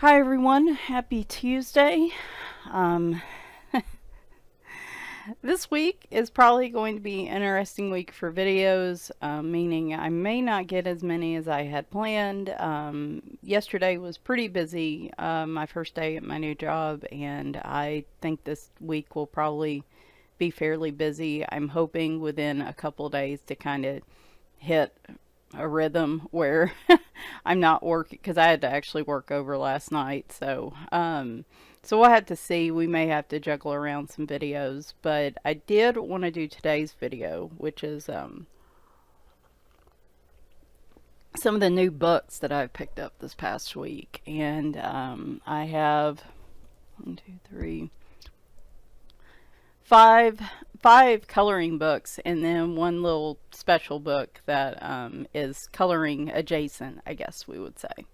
Hi everyone, happy Tuesday. Um, this week is probably going to be an interesting week for videos, meaning I may not get as many as I had planned. Yesterday was pretty busy, my first day at my new job, and I think this week will probably be fairly busy. I'm hoping within a couple days to kind of hit a rhythm where I'm not working because I had to actually work over last night. So we'll have to see. We may have to juggle around some videos, but I did want to do today's video, which is some of the new books that I've picked up this past week, and I have one, two, three, five coloring books, and then one little special book that is coloring adjacent, I guess we would say.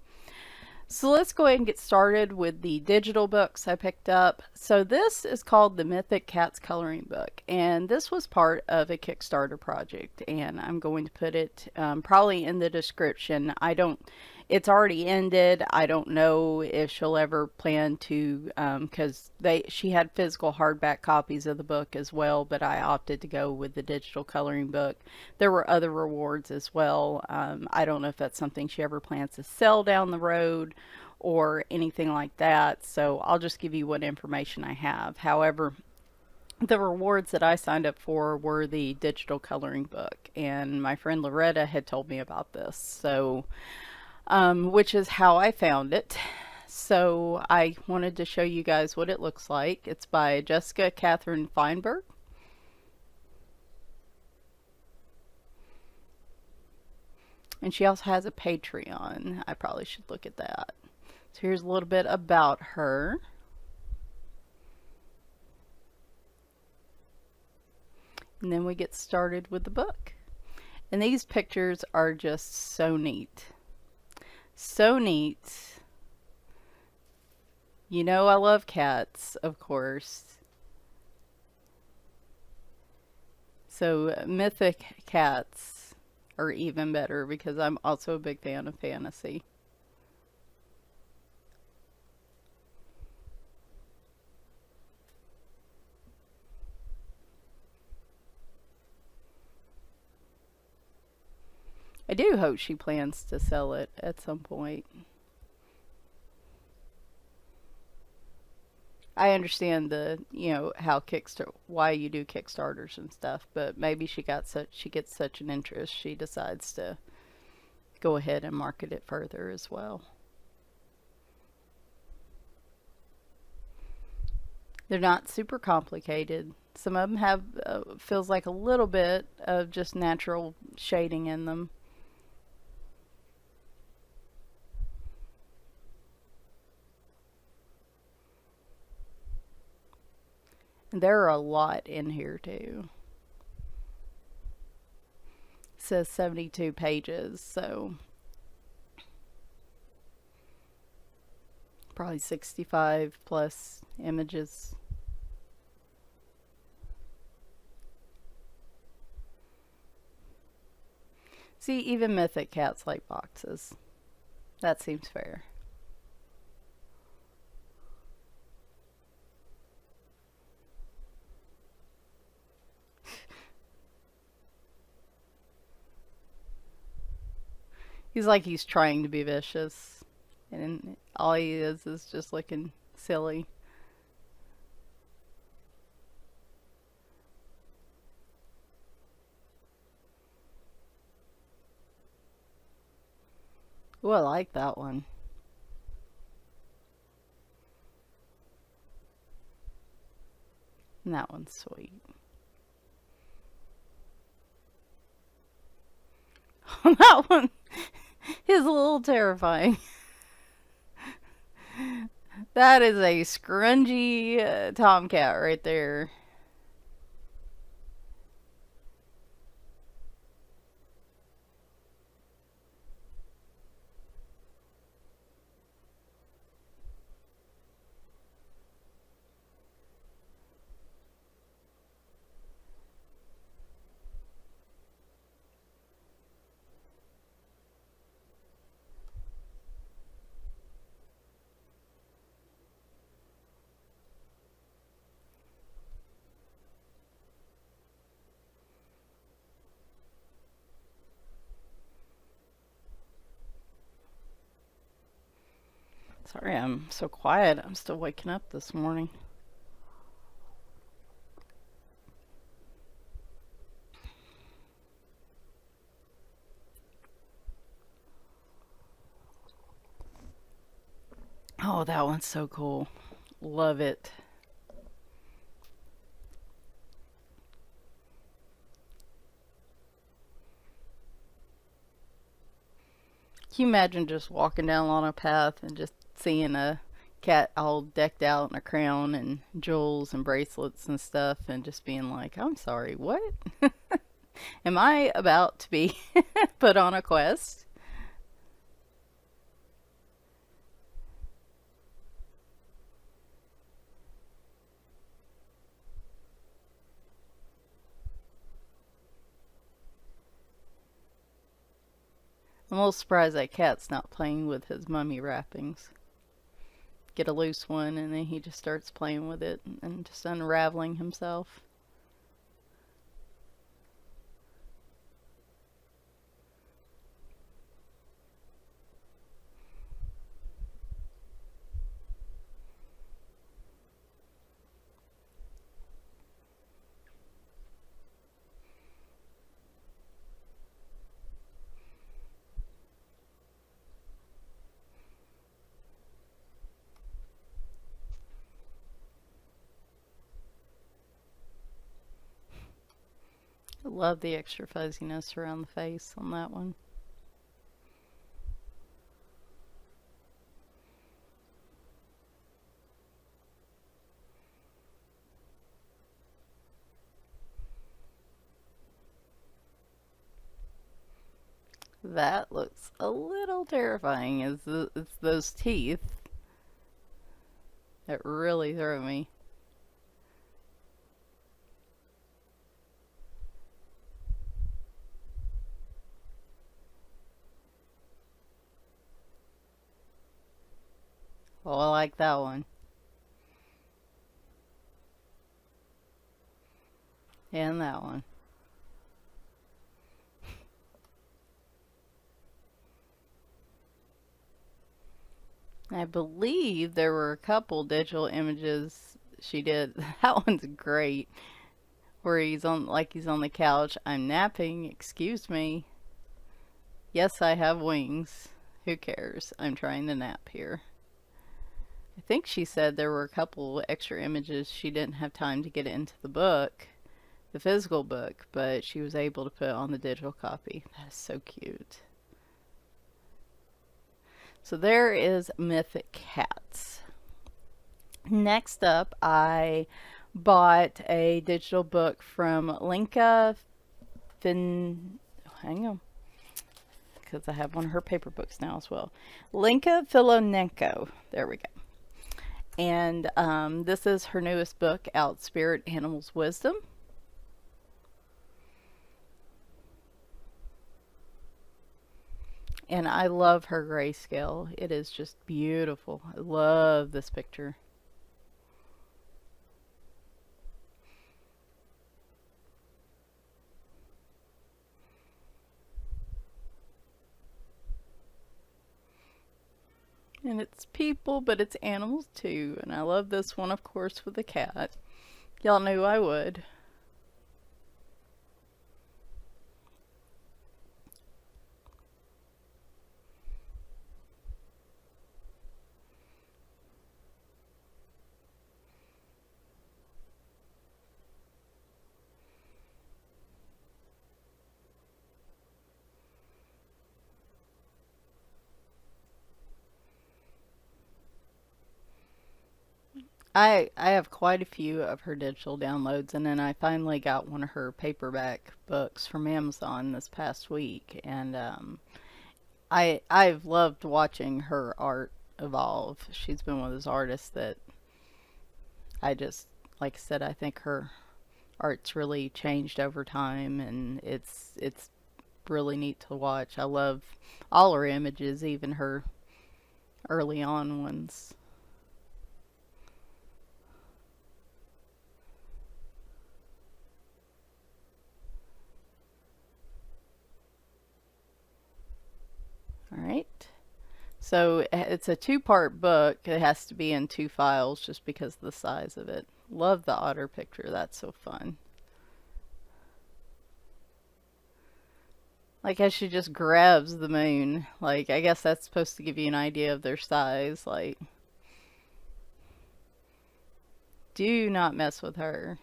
So let's go ahead and get started with the digital books I picked up. So this is called the Mythic Cats Coloring Book, and this was part of a Kickstarter project, and I'm going to put it probably in the description. It's already ended. I don't know if she'll ever plan to, because she had physical hardback copies of the book as well, but I opted to go with the digital coloring book. There were other rewards as well. I don't know if that's something she ever plans to sell down the road or anything like that, so I'll just give you what information I have. However, the rewards that I signed up for were the digital coloring book, and my friend Loretta had told me about this, so which is how I found it. So I wanted to show you guys what it looks like. It's by Jessica Cathryn Feinberg. And she also has a Patreon. I probably should look at that. So here's a little bit about her. And then we get started with the book. And these pictures are just so neat. So neat. You know I love cats, of course. So mythic cats are even better because I'm also a big fan of fantasy. I do hope she plans to sell it at some point. I understand how why you do Kickstarters and stuff, but maybe she gets such an interest she decides to go ahead and market it further as well. They're not super complicated. Some of them have feels like a little bit of just natural shading in them. And there are a lot in here too. It says 72 pages, so probably 65 plus images. See, even mythic cats like boxes. That seems fair. He's like he's trying to be vicious, and all he is just looking silly. Ooh, I like that one. And that one's sweet. That one is a little terrifying. That is a scrungy tomcat right there. Sorry, I'm so quiet. I'm still waking up this morning. Oh, that one's so cool. Love it. Can you imagine just walking down on a path and just seeing a cat all decked out in a crown and jewels and bracelets and stuff and just being like, I'm sorry, what? Am I about to be put on a quest? I'm a little surprised that cat's not playing with his mummy wrappings. Get a loose one and then he just starts playing with it and just unraveling himself. I love the extra fuzziness around the face on that one. That looks a little terrifying. It's those teeth that really throw me. Well, I like that one. And that one. I believe there were a couple digital images she did. That one's great. Where he's on, like he's on the couch. I'm napping. Excuse me. Yes, I have wings. Who cares? I'm trying to nap here. I think she said there were a couple extra images she didn't have time to get into the book, the physical book, but she was able to put on the digital copy. That is so cute. So there is Mythic Cats. Next up, I bought a digital book from Lenka hang on, because I have one of her paper books now as well. Lenka Filonenko. There we go. And this is her newest book out, Spirit Animals Wisdom. And I love her grayscale. It is just beautiful. I love this picture. And it's people, but it's animals too. And I love this one, of course, with the cat. Y'all knew I would. I have quite a few of her digital downloads, and then I finally got one of her paperback books from Amazon this past week, and I've loved watching her art evolve. She's been one of those artists that I just, like I said, I think her art's really changed over time, and it's really neat to watch. I love all her images, even her early on ones. All right. So it's a two-part book. It has to be in two files just because of the size of it. Love the otter picture. That's so fun. Like how she just grabs the moon. Like, I guess that's supposed to give you an idea of their size. Like, do not mess with her.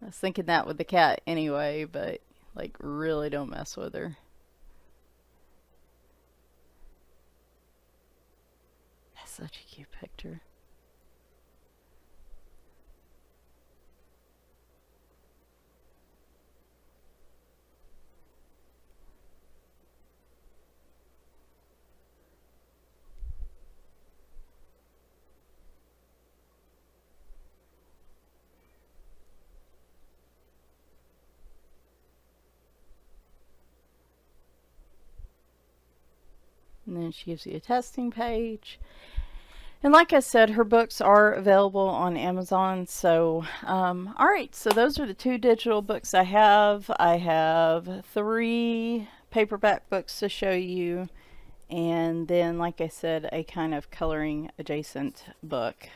I was thinking that with the cat anyway, but like, really don't mess with her. That's such a cute picture. And then she gives you a testing page. And like I said, her books are available on Amazon. So, all right. So those are the two digital books I have. I have 3 paperback books to show you. And then, like I said, a kind of coloring adjacent book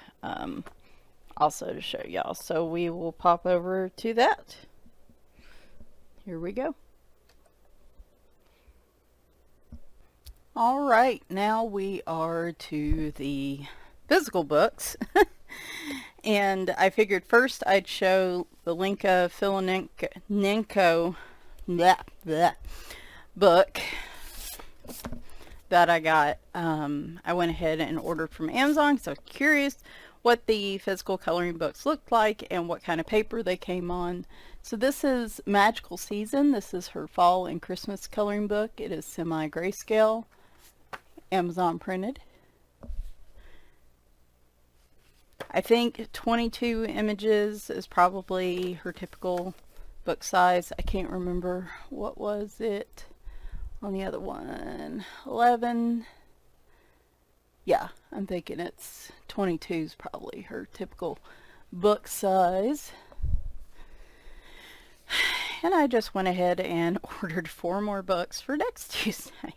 also to show y'all. So we will pop over to that. Here we go. All right, now we are to the physical books. And I figured first I'd show the Lenka Filonenko book that I got. I went ahead and ordered from Amazon because I was curious what the physical coloring books looked like and what kind of paper they came on. So this is Magical Season. This is her fall and Christmas coloring book. It is semi-grayscale, Amazon printed. I think 22 images is probably her typical book size. I can't remember, what was it on the other one? 11. Yeah, I'm thinking it's 22 is probably her typical book size. And I just went ahead and ordered 4 more books for next Tuesday.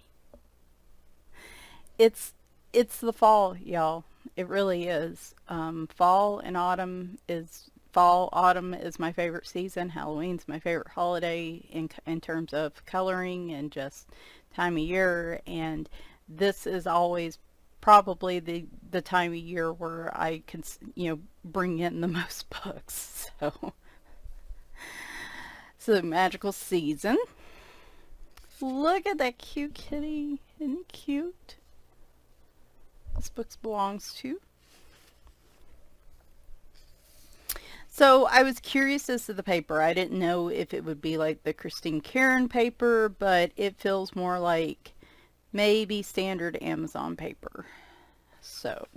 It's the fall, y'all. It really is. Fall, autumn is my favorite season. Halloween's my favorite holiday in terms of coloring and just time of year. And this is always probably the time of year where I can, bring in the most books. So Magical Season. Look at that cute kitty. Isn't it cute? This book belongs to. So I was curious as to the paper. I didn't know if it would be like the Christine Karen paper, but it feels more like maybe standard Amazon paper. So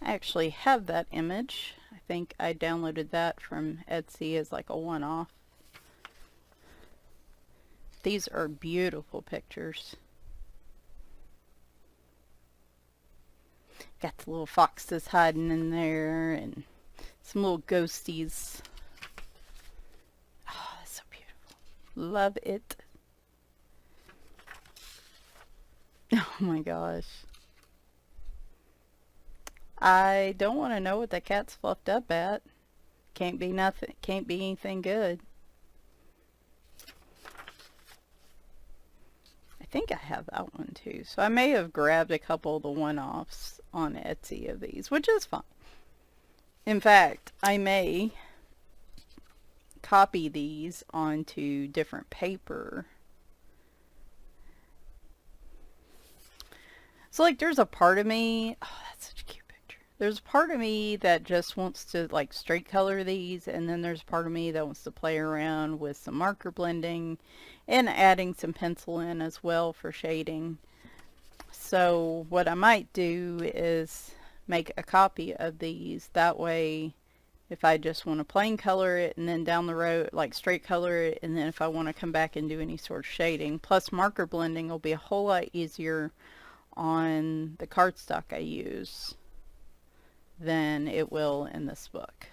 I actually have that image. I think I downloaded that from Etsy as like a one-off. These are beautiful pictures. Got the little foxes hiding in there and some little ghosties. Oh, that's so beautiful. Love it. Oh my gosh. I don't want to know what the cat's fluffed up at. Can't be nothing. Can't be anything good. I think I have that one too. So I may have grabbed a couple of the one-offs on Etsy of these, which is fine. In fact, I may copy these onto different paper. So like there's a part of me, oh, that's such a cute picture. There's a part of me that just wants to like straight color these, and then there's a part of me that wants to play around with some marker blending and adding some pencil in as well for shading. So what I might do is make a copy of these. That way, if I just want to plain color it and then down the road, like straight color it, and then if I want to come back and do any sort of shading, plus marker blending will be a whole lot easier on the cardstock I use than it will in this book.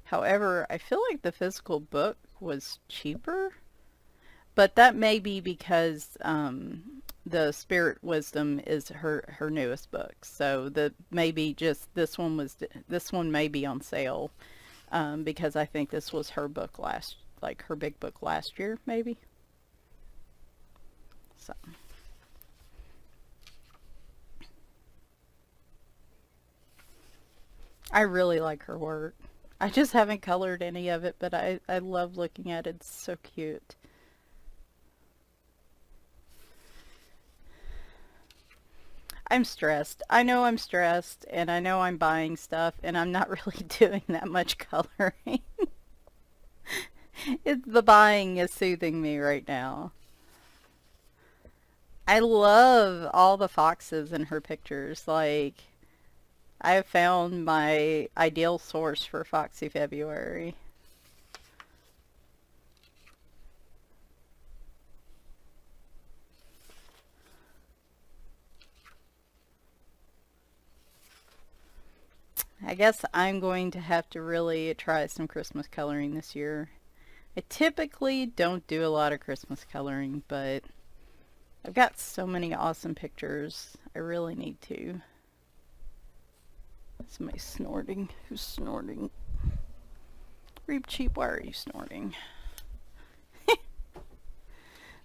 However, I feel like the physical book was cheaper, But that may be because the Spirit Wisdom is her newest book. So the maybe just this one may be on sale because I think this was her book like her big book last year, maybe. So. I really like her work. I just haven't colored any of it, but I love looking at it. It's so cute. I'm stressed. I know I'm stressed, and I know I'm buying stuff, and I'm not really doing that much coloring. The buying is soothing me right now. I love all the foxes in her pictures. Like, I have found my ideal source for Foxy February. I guess I'm going to have to really try some Christmas coloring this year. I typically don't do a lot of Christmas coloring, but I've got so many awesome pictures. I really need to. Somebody's snorting. Who's snorting? Reap Cheap, why are you snorting?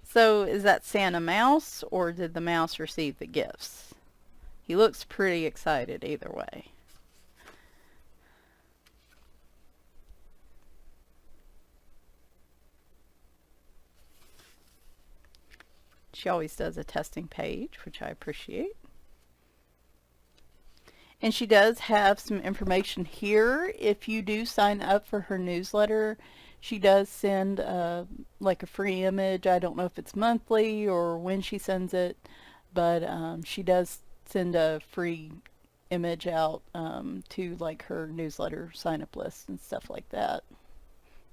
So, is that Santa Mouse, or did the mouse receive the gifts? He looks pretty excited either way. She always does a testing page, which I appreciate. And she does have some information here. If you do sign up for her newsletter, she does send like a free image. I don't know if it's monthly or when she sends it, but she does send a free image out to like her newsletter sign up list and stuff like that,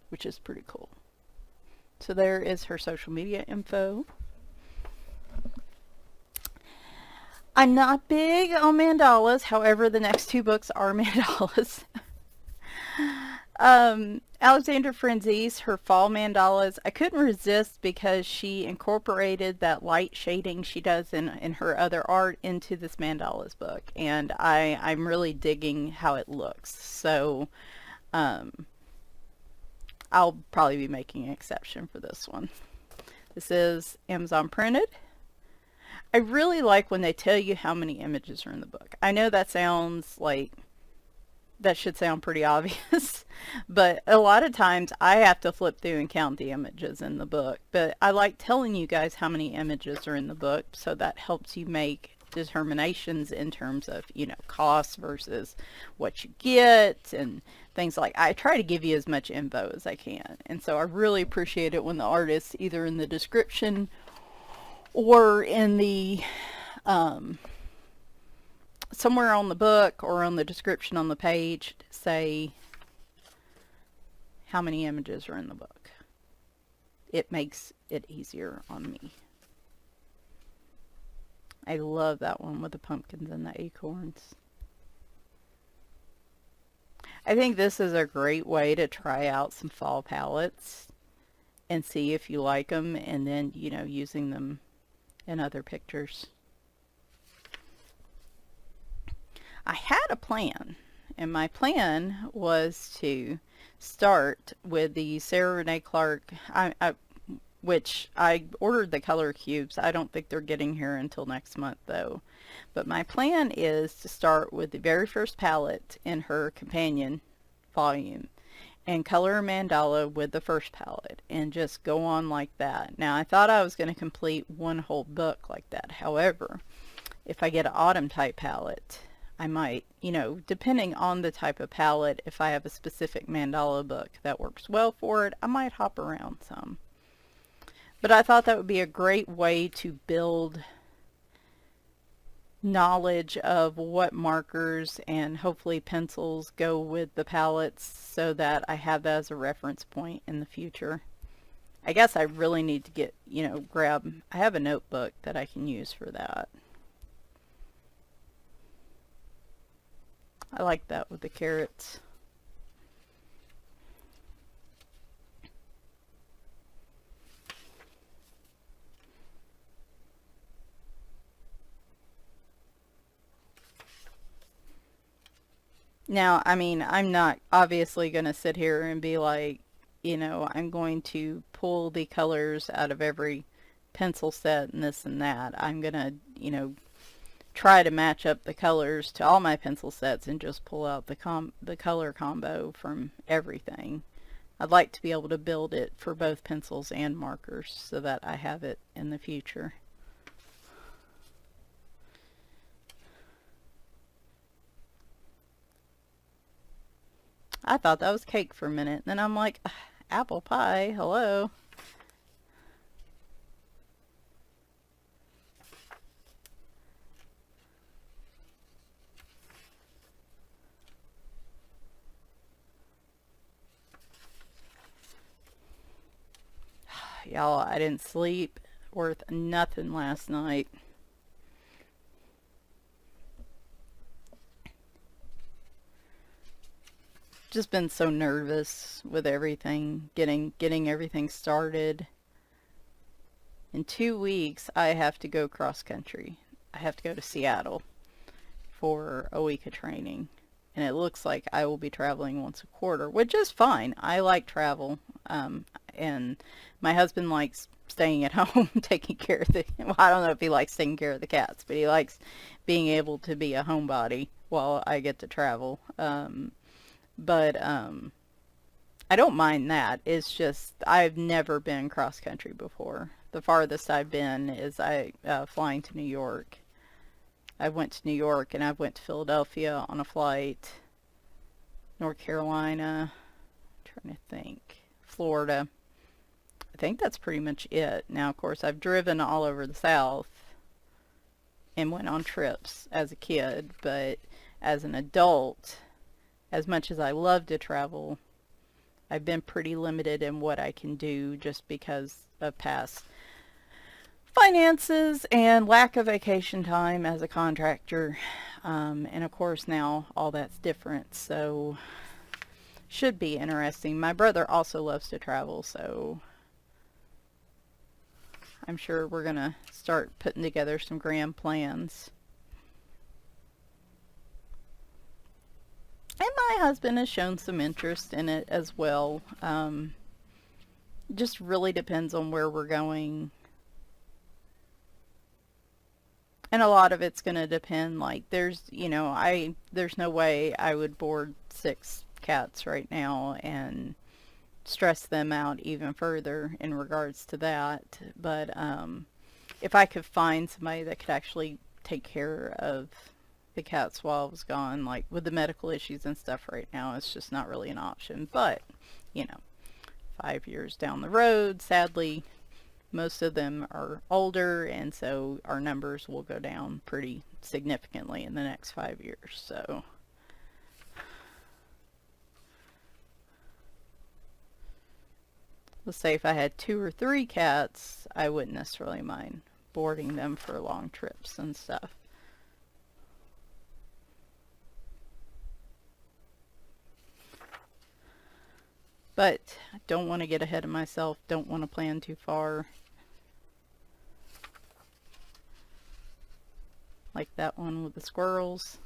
which is pretty cool. So there is her social media info. I'm not big on mandalas, however, the next two books are mandalas. Alexandra Franzese, her fall mandalas, I couldn't resist because she incorporated that light shading she does in her other art into this mandalas book, and I'm really digging how it looks. So I'll probably be making an exception for this one. This is Amazon printed. I really like when they tell you how many images are in the book. I know that sounds like, that should sound pretty obvious, but a lot of times I have to flip through and count the images in the book. But I like telling you guys how many images are in the book, so that helps you make determinations in terms of, you know, cost versus what you get and things like. I try to give you as much info as I can, and so I really appreciate it when the artists, either in the description or in the somewhere on the book or on the description on the page, say how many images are in the book. It makes it easier on me. I love that one with the pumpkins and the acorns. I think this is a great way to try out some fall palettes and see if you like them, and then, you know, using them in other pictures. I had a plan, and my plan was to start with the Sarah Renee Clark, which I ordered the color cubes. I don't think they're getting here until next month though. But my plan is to start with the very first palette in her companion volume and color a mandala with the first palette and just go on like that. Now I thought I was going to complete one whole book like that. However, if I get an autumn type palette, I might, you know, depending on the type of palette, if I have a specific mandala book that works well for it, I might hop around some. But I thought that would be a great way to build knowledge of what markers and hopefully pencils go with the palettes, so that I have that as a reference point in the future. I guess I really need to get, you know, I have a notebook that I can use for that. I like that with the carrots. Now, I mean, I'm not obviously going to sit here and be like, I'm going to pull the colors out of every pencil set and this and that. I'm going to, try to match up the colors to all my pencil sets and just pull out the color combo from everything. I'd like to be able to build it for both pencils and markers so that I have it in the future. I thought that was cake for a minute. Then I'm like, apple pie, hello. Y'all, I didn't sleep worth nothing last night. Just been so nervous with everything, getting everything started. In 2 weeks, I have to go cross country. I have to go to Seattle for a week of training. And it looks like I will be traveling once a quarter, which is fine. I like travel. And my husband likes staying at home, taking care of well, I don't know if he likes taking care of the cats, but he likes being able to be a homebody while I get to travel. But I don't mind that. It's just I've never been cross country before. The farthest I've been is flying to New York. I went to New York and I went to Philadelphia on a flight. North Carolina. I'm trying to think. Florida. I think that's pretty much it. Now, of course, I've driven all over the South and went on trips as a kid, but as an adult, as much as I love to travel, I've been pretty limited in what I can do just because of past finances and lack of vacation time as a contractor. And of course now all that's different, so should be interesting. My brother also loves to travel, so I'm sure we're gonna start putting together some grand plans. And my husband has shown some interest in it as well. Just really depends on where we're going. And a lot of it's going to depend, like, there's no way I would board 6 cats right now and stress them out even further in regards to that. But if I could find somebody that could actually take care of the cats while I was gone, like with the medical issues and stuff right now, it's just not really an option. But, you know, 5 years down the road, sadly, most of them are older, and so our numbers will go down pretty significantly in the next 5 years. So let's say if I had 2 or 3 cats, I wouldn't necessarily mind boarding them for long trips and stuff. But I don't want to get ahead of myself, don't want to plan too far. Like that one with the squirrels.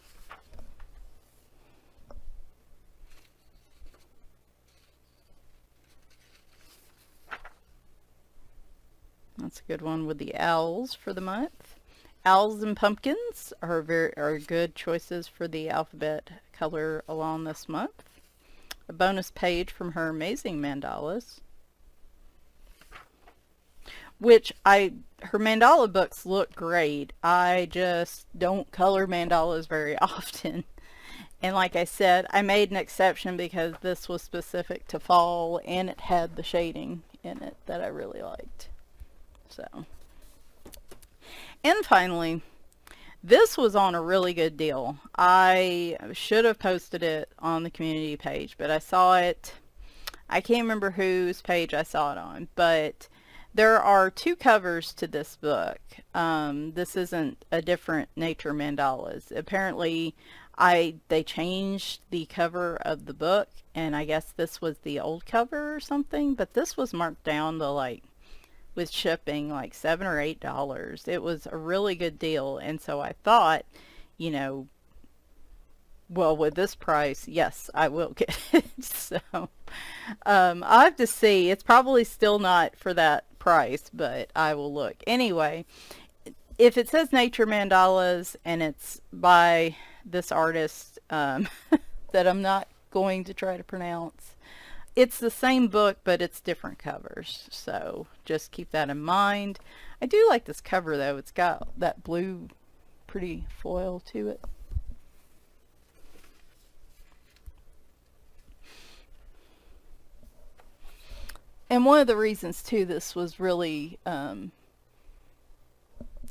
That's a good one with the owls for the month. Owls and pumpkins are good choices for the alphabet color along this month. A bonus page from her amazing mandalas, which her mandala books look great. I just don't color mandalas very often. And like I said, I made an exception because this was specific to fall and it had the shading in it that I really liked. So, and finally, this was on a really good deal. I should have posted it on the community page, but I saw it. I can't remember whose page I saw it on, but there are 2 covers to this book. This isn't a different nature mandalas. Apparently, they changed the cover of the book, and I guess this was the old cover or something, but this was marked down to, like, with shipping, like $7 or $8. It was a really good deal, and so I thought, you know, Well, with this price, yes, I will get it. So, I'll have to see. It's probably still not for that price, but I will look. Anyway, if it says Nature Mandalas and it's by this artist that I'm not going to try to pronounce, it's the same book, but it's different covers. So just keep that in mind. I do like this cover, though. It's got that blue, pretty foil to it. And one of the reasons, too, this was really,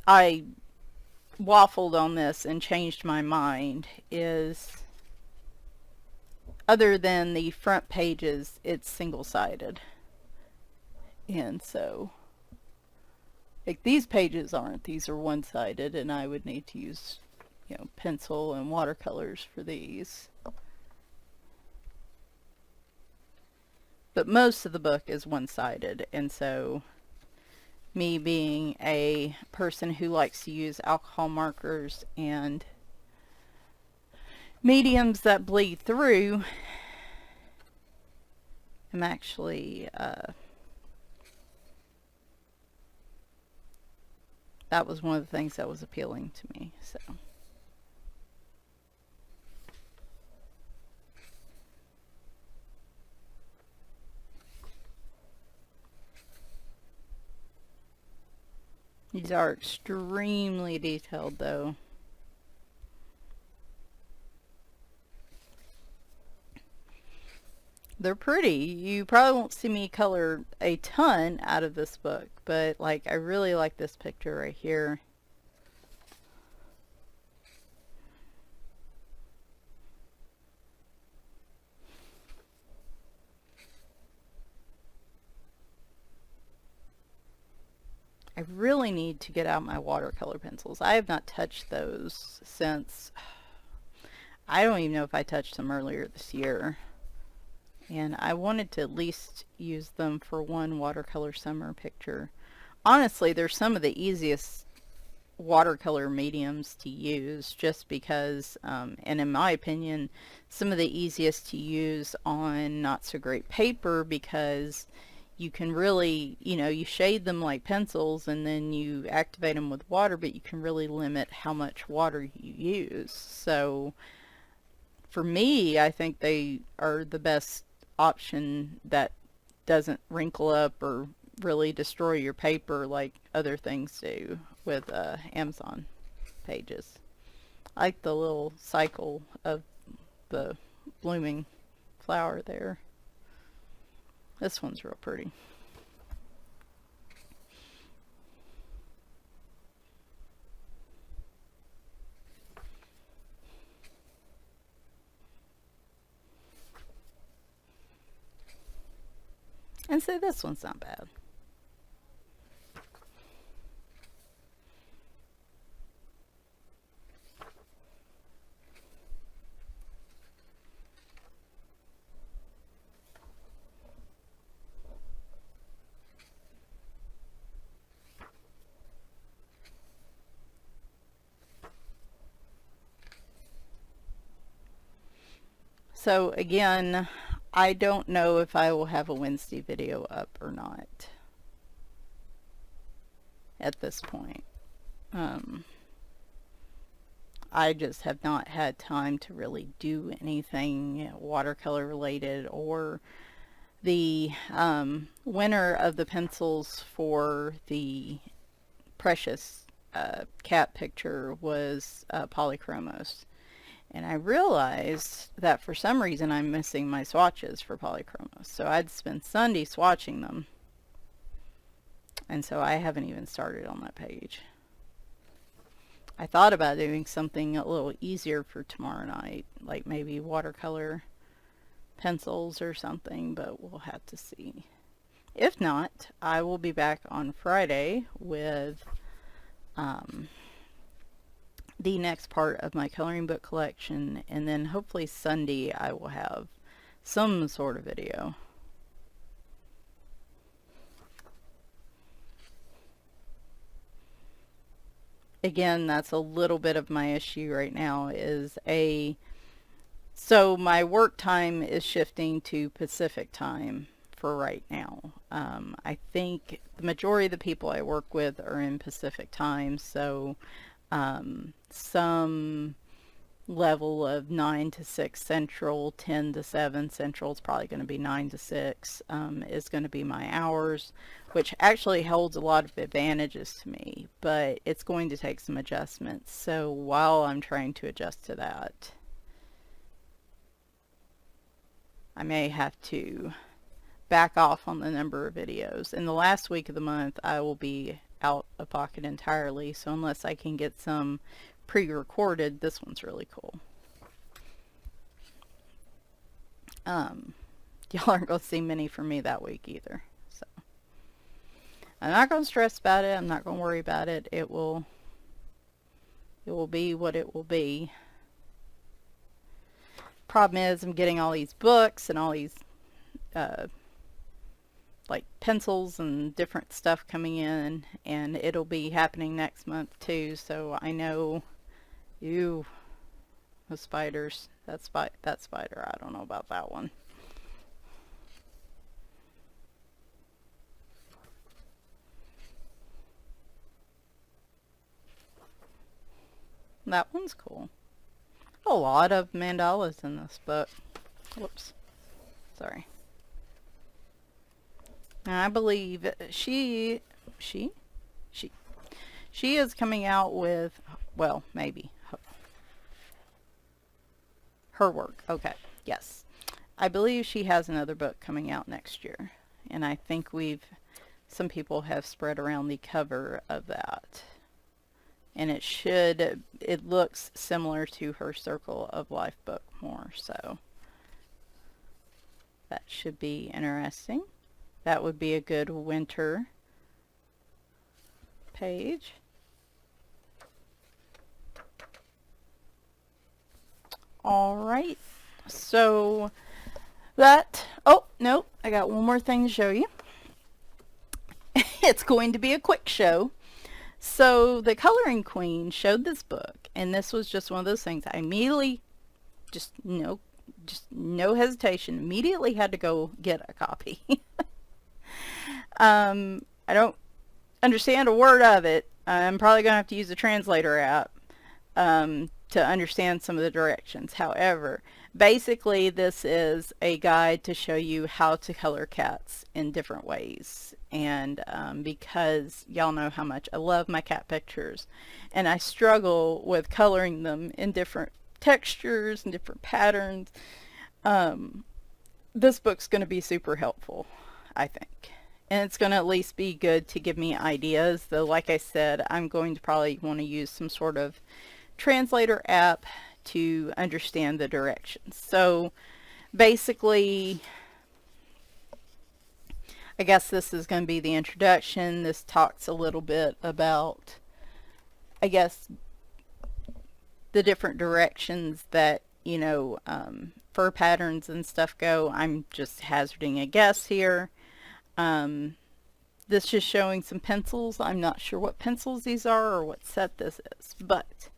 I waffled on this and changed my mind, is other than the front pages, it's single-sided. And so, like, these pages aren't. These are one-sided, and I would need to use, pencil and watercolors for these. But most of the book is one-sided, and so me being a person who likes to use alcohol markers and mediums that bleed through, I'm actually, that was one of the things that was appealing to me, so. These are extremely detailed, though. They're pretty. You probably won't see me color a ton out of this book, but like I really like this picture right here. I really need to get out my watercolor pencils. I have not touched those since, I don't even know if I touched them earlier this year. And I wanted to at least use them for one watercolor summer picture. Honestly, they're some of the easiest watercolor mediums to use, just because, and in my opinion, some of the easiest to use on not so great paper, because you can really, you shade them like pencils and then you activate them with water, but you can really limit how much water you use. So for me, I think they are the best option that doesn't wrinkle up or really destroy your paper like other things do with Amazon pages. I like the little cycle of the blooming flower there. This one's real pretty. And so this one's not bad. So again, I don't know if I will have a Wednesday video up or not at this point. I just have not had time to really do anything watercolor related, or the winner of the pencils for the Precious cat picture was Polychromos. And I realized that for some reason I'm missing my swatches for Polychromos. So I'd spend Sunday swatching them. And so I haven't even started on that page. I thought about doing something a little easier for tomorrow night, like maybe watercolor pencils or something, but we'll have to see. If not, I will be back on Friday with the next part of my coloring book collection, and then hopefully Sunday I will have some sort of video. Again, that's a little bit of my issue right now, is So my work time is shifting to Pacific time for right now. I think the majority of the people I work with are in Pacific time, so some level of 9 to 6 Central, 10 to 7 Central, it's probably going to be 9 to 6, is going to be my hours, which actually holds a lot of advantages to me, but it's going to take some adjustments. So while I'm trying to adjust to that, I may have to back off on the number of videos. In the last week of the month, I will be out of pocket entirely, so unless I can get some pre-recorded, this one's really cool. Y'all aren't going to see many from me that week either, so I'm not going to stress about it. I'm not going to worry about it. It will be what it will be. Problem is, I'm getting all these books and all these like pencils and different stuff coming in, and it'll be happening next month too. So I know the spiders. That spider, I don't know about that one. That one's cool. A lot of mandalas in this book. Whoops. Sorry. And I believe she is coming out with, well, maybe her work. Okay. Yes. I believe she has another book coming out next year. And I think some people have spread around the cover of that. And it looks similar to her Circle of Life book more, so that should be interesting. That would be a good winter page. All right, so oh no, I got one more thing to show you. It's going to be a quick show. So the Coloring Queen showed this book, and this was just one of those things I immediately, just no hesitation, immediately had to go get a copy. I don't understand a word of it. I'm probably going to have to use the translator app to understand some of the directions. However, basically this is a guide to show you how to color cats in different ways. And because y'all know how much I love my cat pictures, and I struggle with coloring them in different textures and different patterns, this book's going to be super helpful, I think. And it's going to at least be good to give me ideas, though like I said, I'm going to probably want to use some sort of translator app to understand the directions. So basically, I guess this is going to be the introduction. This talks a little bit about, I guess, the different directions that, fur patterns and stuff go. I'm just hazarding a guess here. This is showing some pencils. I'm not sure what pencils these are or what set this is, but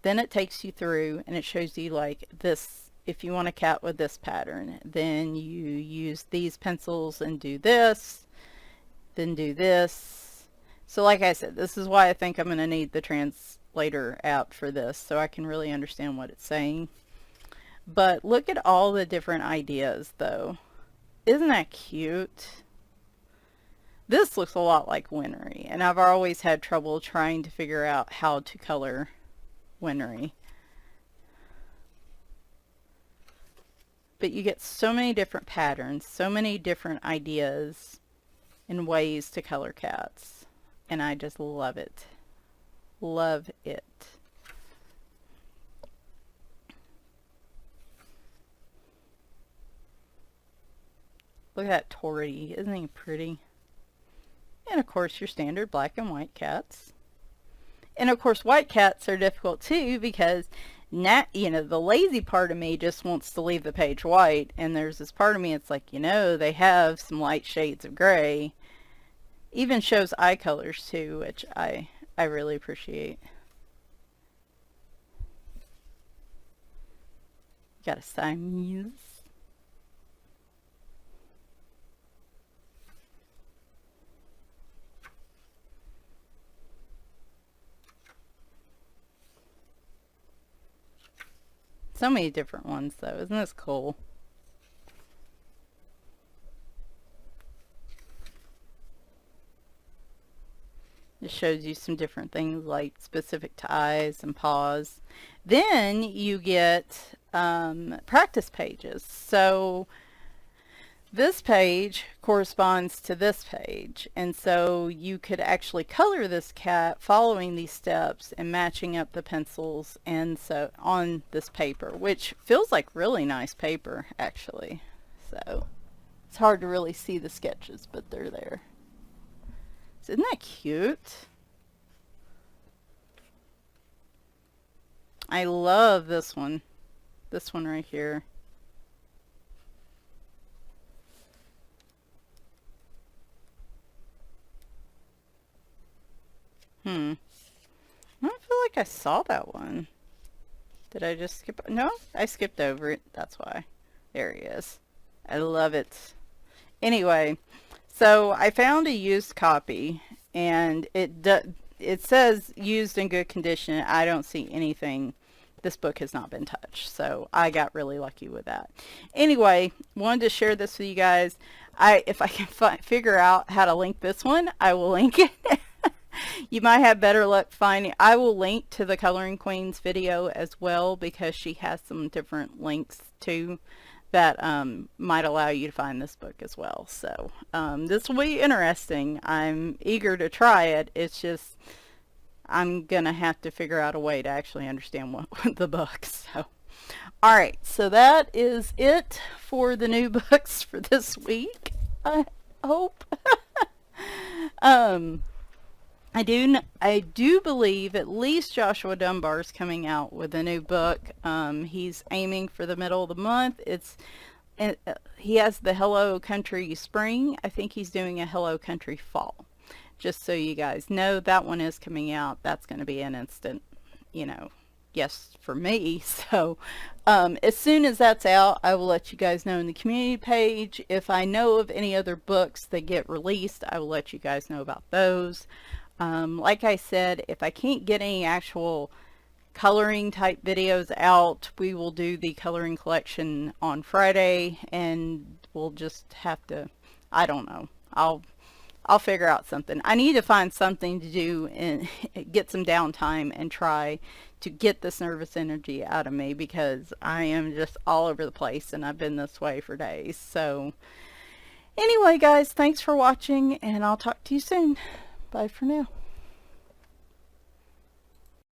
then it takes you through and it shows you like this. If you want a cat with this pattern, then you use these pencils and do this, then do this. So like I said, this is why I think I'm going to need the translator app for this, so I can really understand what it's saying. But look at all the different ideas though. Isn't that cute? This looks a lot like Winry, and I've always had trouble trying to figure out how to color Winry. But you get so many different patterns, so many different ideas and ways to color cats, and I just love it. Love it. Look at that Torty. Isn't he pretty? And of course your standard black and white cats. And of course white cats are difficult too, because now, the lazy part of me just wants to leave the page white, and there's this part of me, it's like, they have some light shades of gray. Even shows eye colors too, which I really appreciate. Got a Siamese. So many different ones though. Isn't this cool? It shows you some different things like specific to eyes and paws. Then you get practice pages. So this page corresponds to this page, and so you could actually color this cat following these steps and matching up the pencils and so on this paper, which feels like really nice paper actually. So it's hard to really see the sketches, but they're there. So isn't that cute? I love this one. This one right here. I don't feel like I saw that one. Did I just skip? No, I skipped over it. That's why. There he is. I love it. Anyway, so I found a used copy, and it says used in good condition. I don't see anything. This book has not been touched, so I got really lucky with that. Anyway, wanted to share this with you guys. If I can figure out how to link this one, I will link it. You might have better luck finding. I will link to the Coloring Queen's video as well, because she has some different links too that might allow you to find this book as well. So this will be interesting. I'm eager to try it. It's just I'm gonna have to figure out a way to actually understand what the book. So alright, so that is it for the new books for this week, I hope. I do believe at least Joshua Dunbar's coming out with a new book. He's aiming for the middle of the month. He has the Hello Country Spring. I think he's doing a Hello Country Fall. Just so you guys know, that one is coming out. That's going to be an instant, yes for me. So as soon as that's out, I will let you guys know in the community page. If I know of any other books that get released, I will let you guys know about those. Like I said, if I can't get any actual coloring type videos out, we will do the coloring collection on Friday, and we'll just have to, I don't know, I'll figure out something. I need to find something to do and get some downtime and try to get this nervous energy out of me, because I am just all over the place and I've been this way for days. So anyway guys, thanks for watching, and I'll talk to you soon. Bye for now.